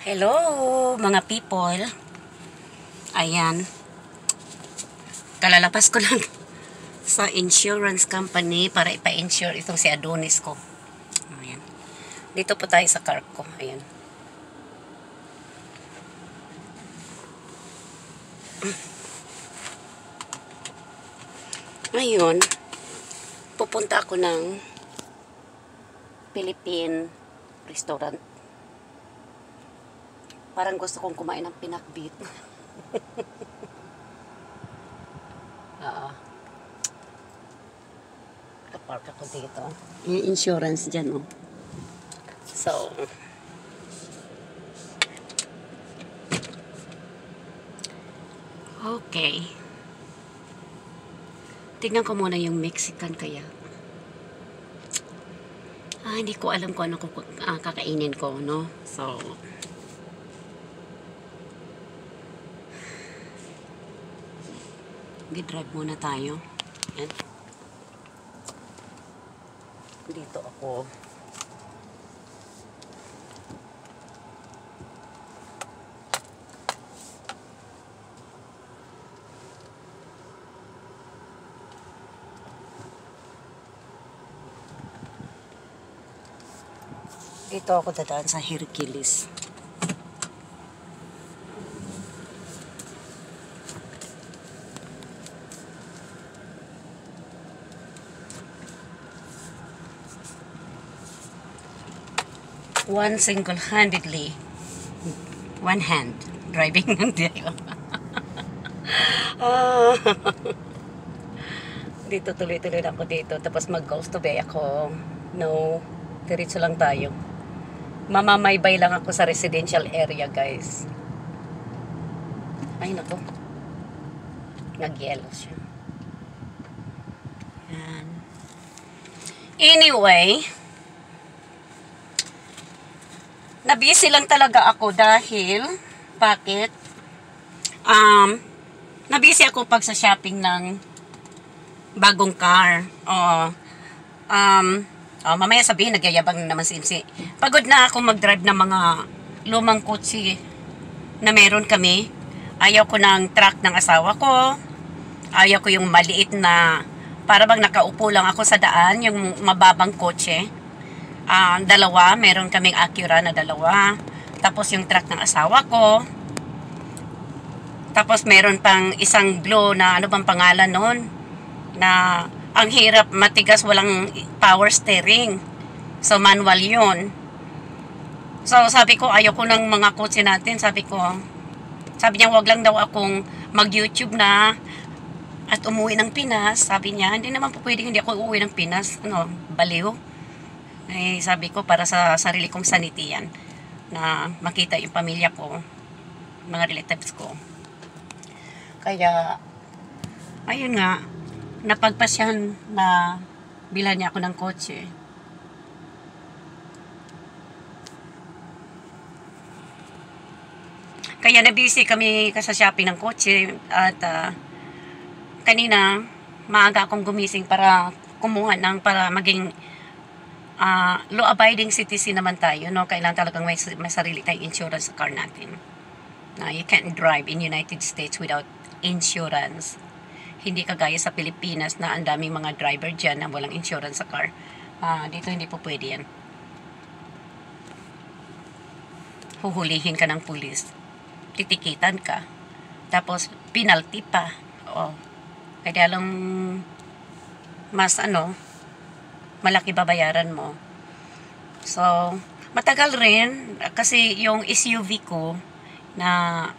Hello, mga people. Ayan. Kalalapas ko lang sa insurance company para ipa-insure itong si Adonis ko. Ayan. Dito po tayo sa car ko. Ayan. Ngayon, pupunta ako ng Philippine restaurant. Parang gusto kong kumain ng pinakbit. Oo. Kapark ako dito. Yung insurance dyan, oh. So, okay. Tingnan ko muna yung Mexican kaya. Hindi ko alam kung ano kakainin ko, no? So, drive muna tayo. Yan. Dito ako. Dito ako dadaan sa Hercules. Single-handedly, one hand, driving ng tayo. Dito tuloy-tuloy ako dito. Tapos mag-goes to bay ako. No, diretso lang tayo. Mamamaybay lang ako sa residential area, guys. Ay, nako. Nag-yellow siya. Yan. Anyway, nabisi lang talaga ako dahil, bakit? Nabisi ako pag sa shopping ng bagong car. Mamaya sabihin, nagyayabang naman si Pagod na ako mag-drive ng mga lumang kotse na meron kami. Ayaw ko ng truck ng asawa ko. Ayaw ko yung maliit na, para bang nakaupo lang ako sa daan, yung mababang kotse. Dalawa, meron kaming Acura na dalawa. Tapos yung truck ng asawa ko. Tapos meron pang isang Blue na, ano bang pangalan nun? Na ang hirap, matigas, walang power steering. So manual yun. So sabi ko, ayoko ng mga kotse natin. Sabi niya, wag lang daw akong mag-YouTube na at umuwi ng Pinas. Sabi niya, hindi naman po pwedeng hindi ako uuwi ng Pinas. Ano, baliw. Eh, sabi ko, para sa sarili kong sanity yan, na makita yung pamilya ko, mga relatives ko. Kaya, ayun nga, napagpasyahan na bilhan niya ako ng kotse. Kaya nabisi kami sa shopping ng kotse at kanina maaga akong gumising para kumuha para maging law-abiding citizen naman tayo, no? Kailangan talagang may sarili tayong insurance sa car natin. You can't drive in United States without insurance. Hindi kagaya sa Pilipinas na ang daming mga driver dyan na walang insurance sa car. Dito hindi po pwede yan. Huhulihin ka ng pulis. Titikitan ka. Tapos penalty pa. Kaya lang mas malaki babayaran mo. So, matagal rin kasi yung SUV ko na